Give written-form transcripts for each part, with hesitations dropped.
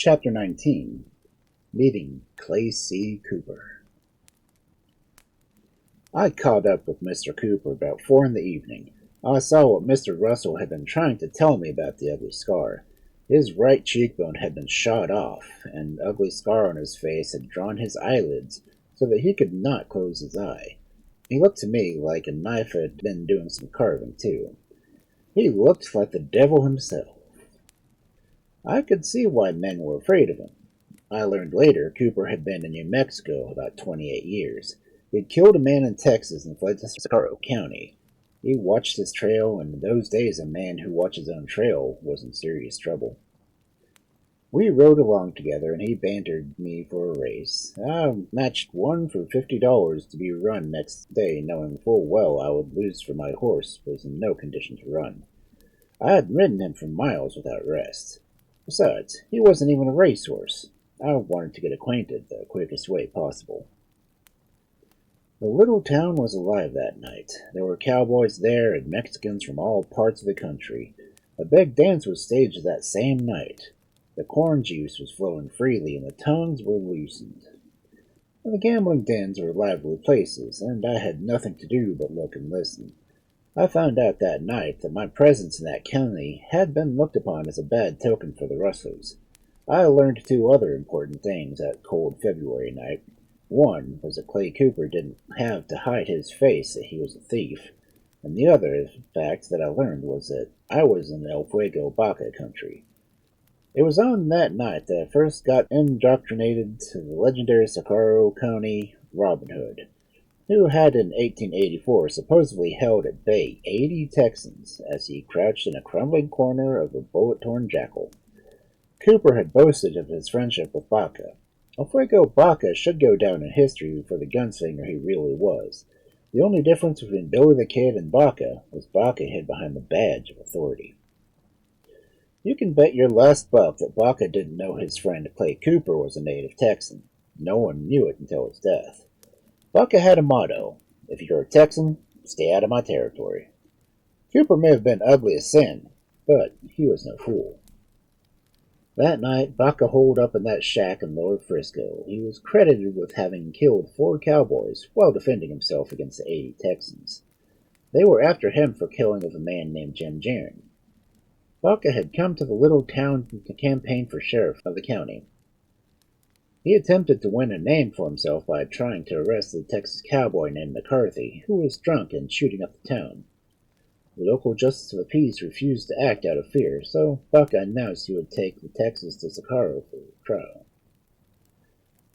Chapter 19. Meeting Clay C. Cooper. I caught up with Mr. Cooper about 4 in the evening. I saw what Mr. Russell had been trying to tell me about the ugly scar. His right cheekbone had been shot off, and the ugly scar on his face had drawn his eyelids so that he could not close his eye. He looked to me like a knife had been doing some carving, too. He looked like the devil himself. I could see why men were afraid of him. I learned later Cooper had been in New Mexico about 28 years. He had killed a man in Texas and fled to Socorro County. He watched his trail, and in those days a man who watched his own trail was in serious trouble. We rode along together, and he bantered me for a race. I matched one for $50 to be run next day, knowing full well I would lose, for my horse was in no condition to run. I had ridden him for miles without rest. Besides, he wasn't even a racehorse. I wanted to get acquainted the quickest way possible. The little town was alive that night. There were cowboys there and Mexicans from all parts of the country. A big dance was staged that same night. The corn juice was flowing freely and the tongues were loosened. The gambling dens were lively places, and I had nothing to do but look and listen. I found out that night that my presence in that county had been looked upon as a bad token for the rustlers. I learned 2 other important things that cold February night. One was that Clay Cooper didn't have to hide his face that he was a thief, and the other fact that I learned was that I was in El Fuego Baca country. It was on that night that I first got indoctrinated to the legendary Socorro County Robin Hood, who had in 1884 supposedly held at bay 80 Texans as he crouched in a crumbling corner of a bullet-torn jackal. Cooper had boasted of his friendship with Baca. El Fuego Baca should go down in history for the gunslinger he really was. The only difference between Billy the Kid and Baca was Baca hid behind the badge of authority. You can bet your last buck that Baca didn't know his friend Clay Cooper was a native Texan. No one knew it until his death. Baca had a motto: "If you're a Texan, stay out of my territory." Cooper may have been ugly as sin, but he was no fool. That night, Baca holed up in that shack in Lower Frisco. He was credited with having killed 4 cowboys while defending himself against the 80 Texans. They were after him for killing of a man named Jim Jaron. Baca had come to the little town to campaign for sheriff of the county. He attempted to win a name for himself by trying to arrest a Texas cowboy named McCarthy, who was drunk and shooting up the town. The local justice of the peace refused to act out of fear, so Baca announced he would take the Texans to Socorro for trial.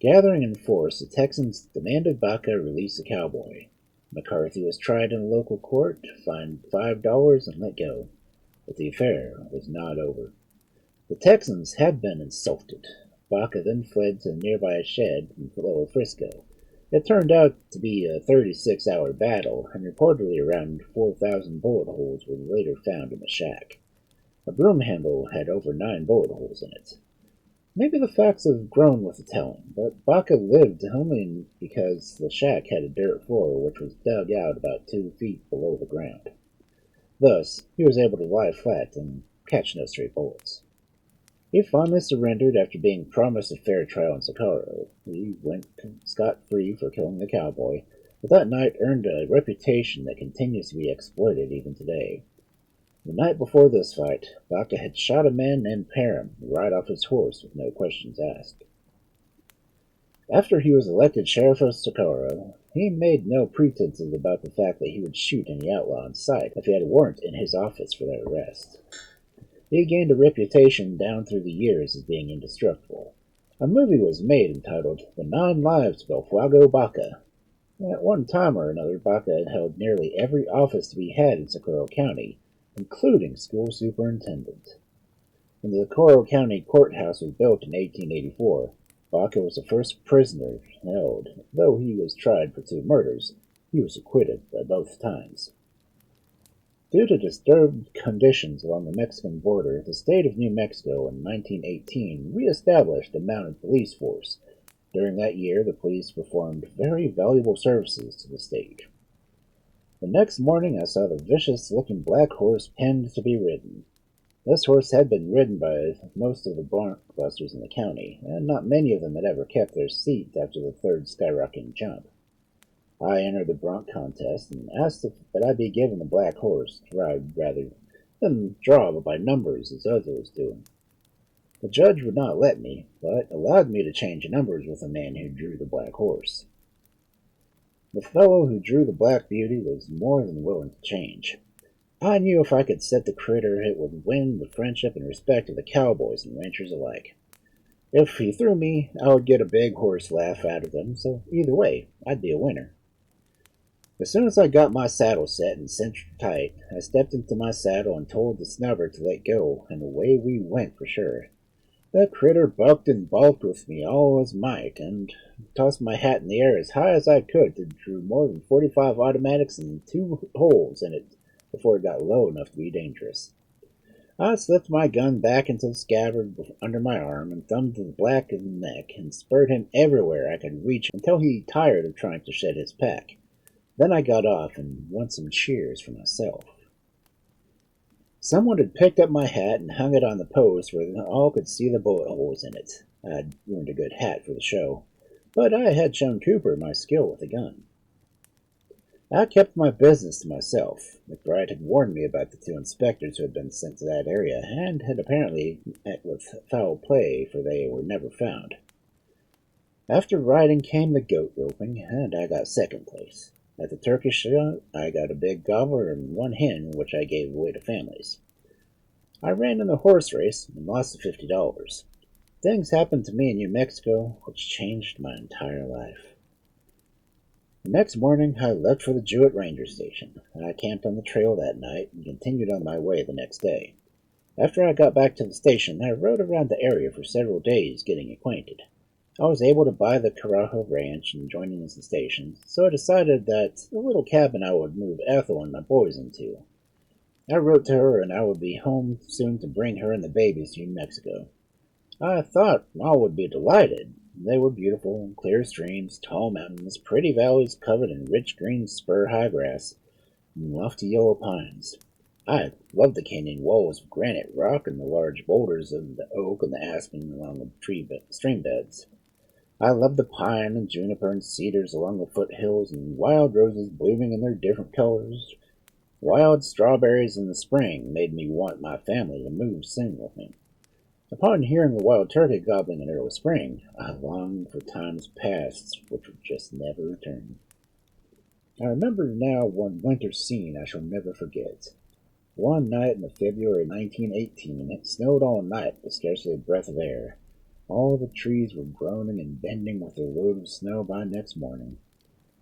Gathering in force, the Texans demanded Baca release the cowboy. McCarthy was tried in a local court, fined $5, and let go. But the affair was not over. The Texans had been insulted. Baca then fled to a nearby shed in Lower Frisco. It turned out to be a 36-hour battle, and reportedly around 4,000 bullet holes were later found in the shack. A broom handle had over 9 bullet holes in it. Maybe the facts have grown with the telling, but Baca lived only because the shack had a dirt floor which was dug out about 2 feet below the ground. Thus, he was able to lie flat and catch no stray bullets. He finally surrendered after being promised a fair trial in Socorro. He went scot-free for killing the cowboy, but that night earned a reputation that continues to be exploited even today. The night before this fight, Baca had shot a man named Parham right off his horse with no questions asked. After he was elected sheriff of Socorro, he made no pretenses about the fact that he would shoot any outlaw in sight if he had a warrant in his office for their arrest. He gained a reputation down through the years as being indestructible. A movie was made entitled The 9 Lives of El Fuego Baca. At one time or another, Baca had held nearly every office to be had in Socorro County, including school superintendent. When the Socorro County courthouse was built in 1884, Baca was the first prisoner held. Though he was tried for 2 murders, he was acquitted by both times. Due to disturbed conditions along the Mexican border, the state of New Mexico in 1918 re-established a mounted police force. During that year, the police performed very valuable services to the state. The next morning I saw the vicious-looking black horse penned to be ridden. This horse had been ridden by most of the blockbusters in the county, and not many of them had ever kept their seats after the third skyrocketing jump. I entered the bronc contest and asked if that I be given the black horse to ride rather than draw by numbers as others was doing. The judge would not let me, but allowed me to change numbers with the man who drew the black horse. The fellow who drew the black beauty was more than willing to change. I knew if I could set the critter, it would win the friendship and respect of the cowboys and ranchers alike. If he threw me, I would get a big horse laugh out of them, so either way, I'd be a winner. As soon as I got my saddle set and cinched tight, I stepped into my saddle and told the snubber to let go, and away we went for sure. That critter bucked and balked with me all his might, and tossed my hat in the air as high as I could to drew more than 45 automatics and 2 holes in it before it got low enough to be dangerous. I slipped my gun back into the scabbard under my arm and thumbed the black of the neck and spurred him everywhere I could reach until he tired of trying to shed his pack. Then I got off and won some cheers for myself. Someone had picked up my hat and hung it on the post where all could see the bullet holes in it. I'd ruined a good hat for the show, but I had shown Cooper my skill with a gun. I kept my business to myself. McBride had warned me about the 2 inspectors who had been sent to that area and had apparently met with foul play, for they were never found. After riding came the goat roping, and I got second place. At the turkey show, I got a big gobbler and 1 hen, which I gave away to families. I ran in the horse race and lost $50. Things happened to me in New Mexico which changed my entire life. The next morning, I left for the Jewett Ranger Station. I camped on the trail that night and continued on my way the next day. After I got back to the station, I rode around the area for several days getting acquainted. I was able to buy the Carajo Ranch and join in the station, so I decided that the little cabin I would move Ethel and my boys into. I wrote to her and I would be home soon to bring her and the babies to New Mexico. I thought all would be delighted. They were beautiful, clear streams, tall mountains, pretty valleys covered in rich green spur-high grass, and lofty yellow pines. I loved the canyon walls of granite rock and the large boulders of the oak and the aspen along the stream beds. I loved the pine and juniper and cedars along the foothills and wild roses blooming in their different colors. Wild strawberries in the spring made me want my family to move soon with me. Upon hearing the wild turkey gobbling in early spring, I longed for times past which would just never return. I remember now one winter scene I shall never forget. One night in February 1918, it snowed all night with scarcely a breath of air. All the trees were groaning and bending with their load of snow by next morning.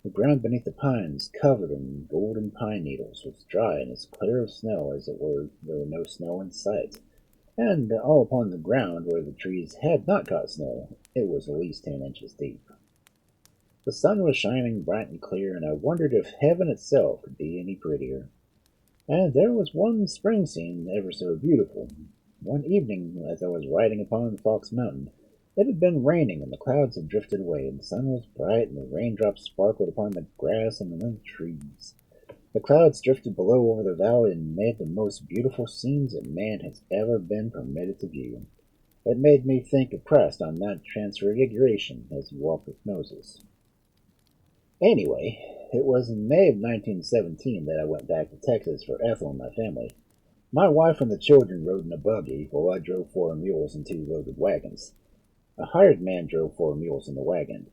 The ground beneath the pines, covered in golden pine needles, was dry and as clear of snow as it were there were no snow in sight. And all upon the ground where the trees had not caught snow, it was at least 10 inches deep. The sun was shining bright and clear, and I wondered if heaven itself could be any prettier. And there was one spring scene ever so beautiful. One evening, as I was riding upon Fox Mountain, it had been raining, and the clouds had drifted away, and the sun was bright, and the raindrops sparkled upon the grass and the trees. The clouds drifted below over the valley and made the most beautiful scenes that man has ever been permitted to view. It made me think of Christ on Mount Transfiguration as he walked with Moses. Anyway, it was in May of 1917 that I went back to Texas for Ethel and my family. My wife and the children rode in a buggy, while I drove 4 mules and 2 loaded wagons. A hired man drove 4 mules in the wagon.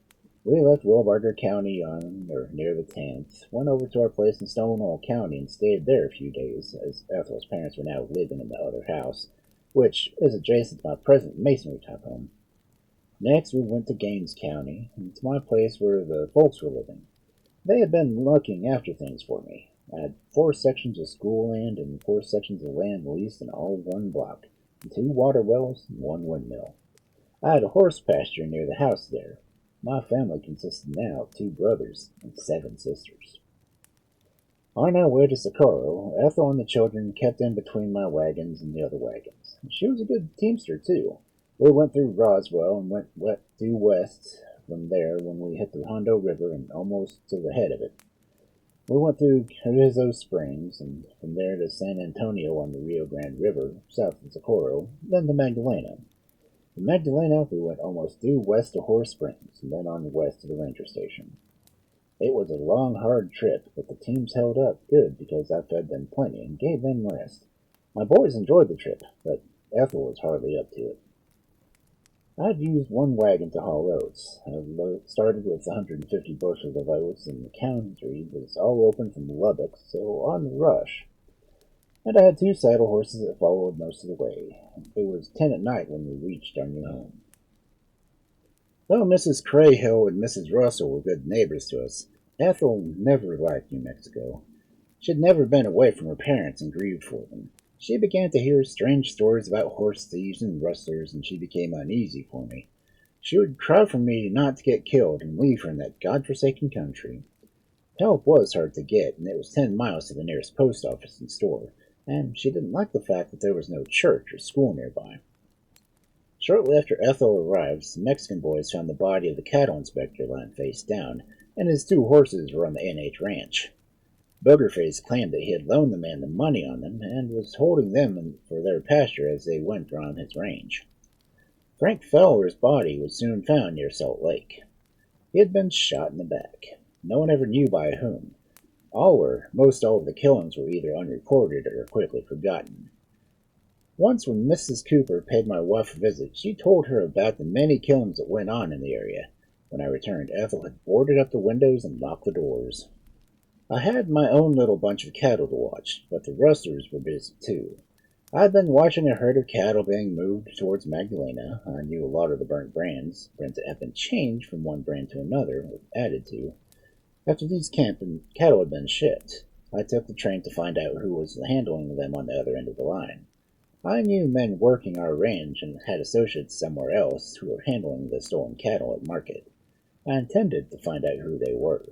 We left Wilbarger County on or near the 10th, went over to our place in Stonewall County and stayed there a few days, as Ethel's parents were now living in the other house, which is adjacent to my present masonry type home. Next, we went to Gaines County, and to my place where the folks were living. They had been looking after things for me. I had 4 sections of school land and 4 sections of land leased in all one block, and 2 water wells and 1 windmill. I had a horse pasture near the house there. My family consisted now of 2 brothers and 7 sisters. On our way to Socorro, Ethel and the children kept in between my wagons and the other wagons. She was a good teamster, too. We went through Roswell and went due west from there when we hit the Hondo River and almost to the head of it. We went through Carrizo Springs, and from there to San Antonio on the Rio Grande River, south of Socorro, then to Magdalena. From Magdalena, we went almost due west to Horse Springs, and then on west to the ranger station. It was a long, hard trip, but the teams held up good because I fed them plenty and gave them rest. My boys enjoyed the trip, but Ethel was hardly up to it. I'd used one wagon to haul oats. I started with 150 bushels of oats, and the country was all open from Lubbock, so on the rush. And I had two saddle horses that followed most of the way. It was 10 at night when we reached our new home. Though Mrs. Crayhill and Mrs. Russell were good neighbors to us, Ethel never liked New Mexico. She had never been away from her parents and grieved for them. She began to hear strange stories about horse thieves and rustlers, and she became uneasy for me. She would cry for me not to get killed and leave her in that God-forsaken country. Help was hard to get, and it was 10 miles to the nearest post office and store, and she didn't like the fact that there was no church or school nearby. Shortly after Ethel arrived, some Mexican boys found the body of the cattle inspector lying face down, and his two horses were on the NH ranch. Boogerface claimed that he had loaned the man the money on them and was holding them for their pasture as they went around his range. Frank Fowler's body was soon found near Salt Lake. He had been shot in the back. No one ever knew by whom. Most all of the killings were either unreported or quickly forgotten. Once when Mrs. Cooper paid my wife a visit, she told her about the many killings that went on in the area. When I returned, Ethel had boarded up the windows and locked the doors. I had my own little bunch of cattle to watch, but the rustlers were busy too. I'd been watching a herd of cattle being moved towards Magdalena. I knew a lot of the burnt brands that had been changed from one brand to another, or added to. After these cattle had been shipped, I took the train to find out who was handling them on the other end of the line. I knew men working our range and had associates somewhere else who were handling the stolen cattle at market. I intended to find out who they were.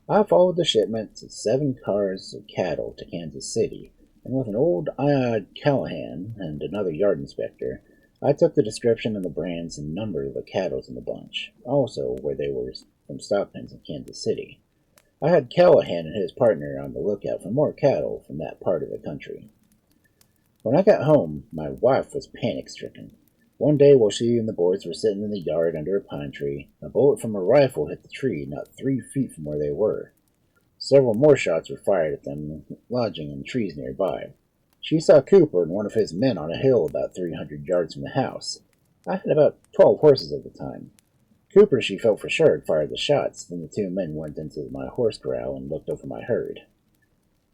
I followed the shipment of 7 cars of cattle to Kansas City, and with an old eye-eyed Callahan and another yard inspector, I took the description of the brands and number of the cattle in the bunch, also where they were from stock pens in Kansas City. I had Callahan and his partner on the lookout for more cattle from that part of the country. When I got home, my wife was panic-stricken. One day while she and the boys were sitting in the yard under a pine tree, a bullet from a rifle hit the tree not 3 feet from where they were. Several more shots were fired at them, lodging in trees nearby. She saw Cooper and one of his men on a hill about 300 yards from the house. I had about 12 horses at the time. Cooper, she felt for sure, had fired the shots. Then the 2 men went into my horse corral and looked over my herd.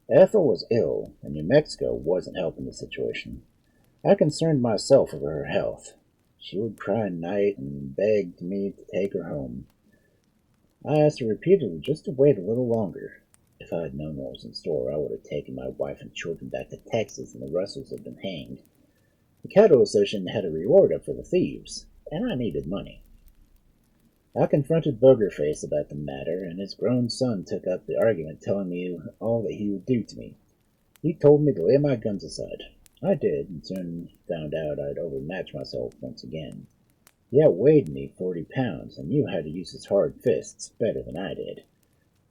Ethel was ill, and New Mexico wasn't helping the situation. I concerned myself over her health. She would cry at night and begged me to take her home. I asked her repeatedly just to wait a little longer. If I had known what was in store, I would have taken my wife and children back to Texas, and the Russells had been hanged. The cattle association had a reward up for the thieves, and I needed money. I confronted Boogerface about the matter, and his grown son took up the argument, telling me all that he would do to me. He told me to lay my guns aside. I did, and soon found out I'd overmatched myself once again. He outweighed me 40 pounds, and knew how to use his hard fists better than I did.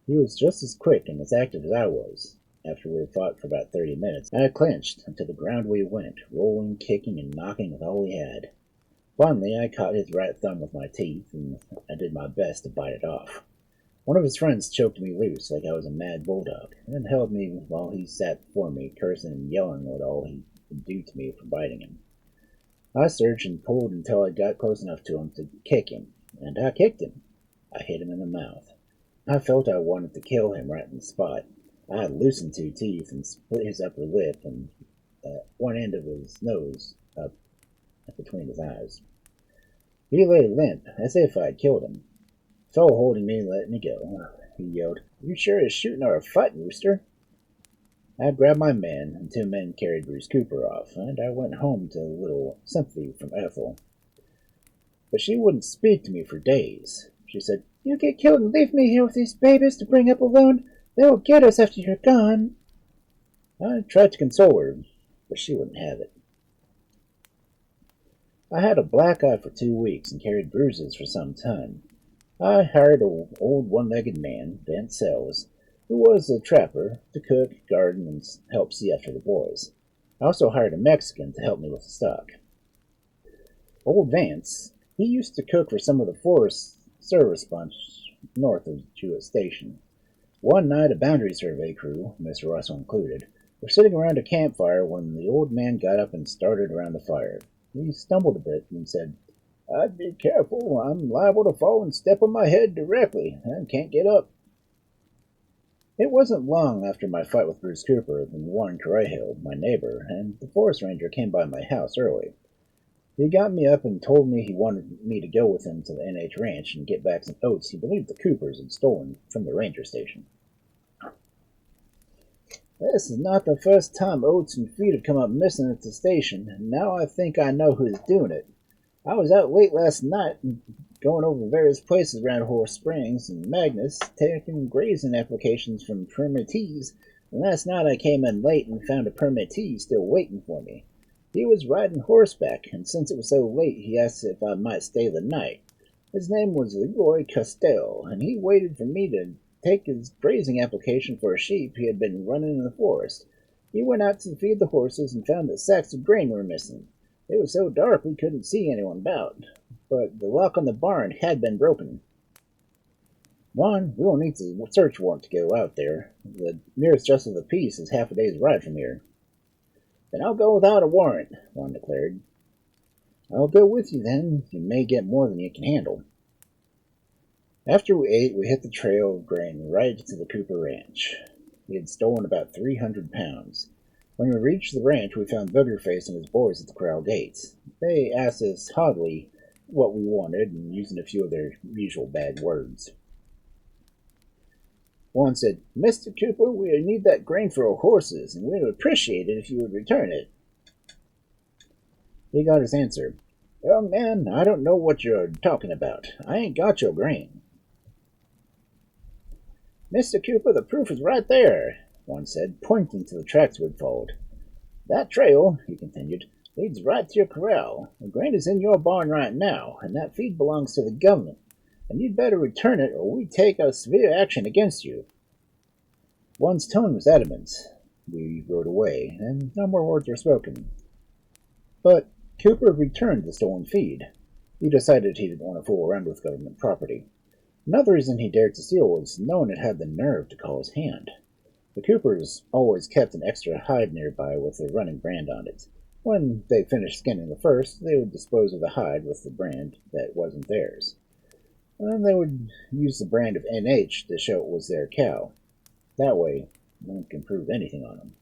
He was just as quick and as active as I was. After we had fought for about 30 minutes, I clinched, and to the ground we went, rolling, kicking, and knocking with all we had. Finally, I caught his right thumb with my teeth, and I did my best to bite it off. One of his friends choked me loose like I was a mad bulldog, and then held me while he sat before me, cursing and yelling what all he could do to me for biting him. I surged and pulled until I got close enough to him to kick him, and I kicked him. I hit him in the mouth. I felt I wanted to kill him right in the spot. I had loosened 2 teeth and split his upper lip and one end of his nose up between his eyes. He lay limp, as if I had killed him. Fell holding me and let me go. He yelled, "You sure as shooting are a fighting rooster?" I grabbed my men, and 2 men carried Bruce Cooper off, and I went home to a little sympathy from Ethel. But she wouldn't speak to me for days. She said, "You get killed and leave me here with these babies to bring up alone. They'll get us after you're gone." I tried to console her, but she wouldn't have it. I had a black eye for 2 weeks and carried bruises for some time. I hired an old one-legged man, Ben Sells. who was a trapper, to cook, garden, and help see after the boys. I also hired a Mexican to help me with the stock. Old Vance, he used to cook for some of the Forest Service bunch north of Jewett Station. One night, a boundary survey crew, Mr. Russell included, were sitting around a campfire when the old man got up and started around the fire. He stumbled a bit and said, "I'd be careful. I'm liable to fall and step on my head directly. I can't get up." It wasn't long after my fight with Bruce Cooper that Juan Correjo, my neighbor, and the forest ranger came by my house early. He got me up and told me he wanted me to go with him to the NH ranch and get back some oats he believed the Coopers had stolen from the ranger station. "This is not the first time oats and feed have come up missing at the station, and now I think I know who's doing it. I was out late last night going over various places around Horse Springs and Magnus, taking grazing applications from permittees, and last night I came in late and found a permittee still waiting for me. He was riding horseback, and since it was so late, he asked if I might stay the night. His name was Leroy Castell, and he waited for me to take his grazing application for a sheep he had been running in the forest. He went out to feed the horses and found that sacks of grain were missing. It was so dark we couldn't see anyone about, but the lock on the barn had been broken. Juan, we'll need a search warrant to go out there. The nearest justice of the peace is half a day's ride from here." "Then I'll go without a warrant," Juan declared. "I'll go with you then. You may get more than you can handle." After we ate, we hit the trail of grain right to the Cooper Ranch. We had stolen about 300 pounds. When we reached the ranch, we found Boogerface and his boys at the corral gates. They asked us haughtily what we wanted, and using a few of their usual bad words. One said, "Mr. Cooper, we need that grain for our horses, and we'd appreciate it if you would return it." He got his answer. "Young man, I don't know what you're talking about. I ain't got your grain." "Mr. Cooper, the proof is right there," one said, pointing to the tracks we'd followed. "That trail," he continued, "leads right to your corral. The grain is in your barn right now, and that feed belongs to the government, and you'd better return it or we take a severe action against you." One's tone was adamant. We rode away, and no more words were spoken. But Cooper returned the stolen feed. He decided he didn't want to fool around with government property. Another reason he dared to steal was no one had had the nerve to call his hand. The Coopers always kept an extra hide nearby with their running brand on it. When they finished skinning the first, they would dispose of the hide with the brand that wasn't theirs. And they would use the brand of NH to show it was their cow. That way, no one can prove anything on them.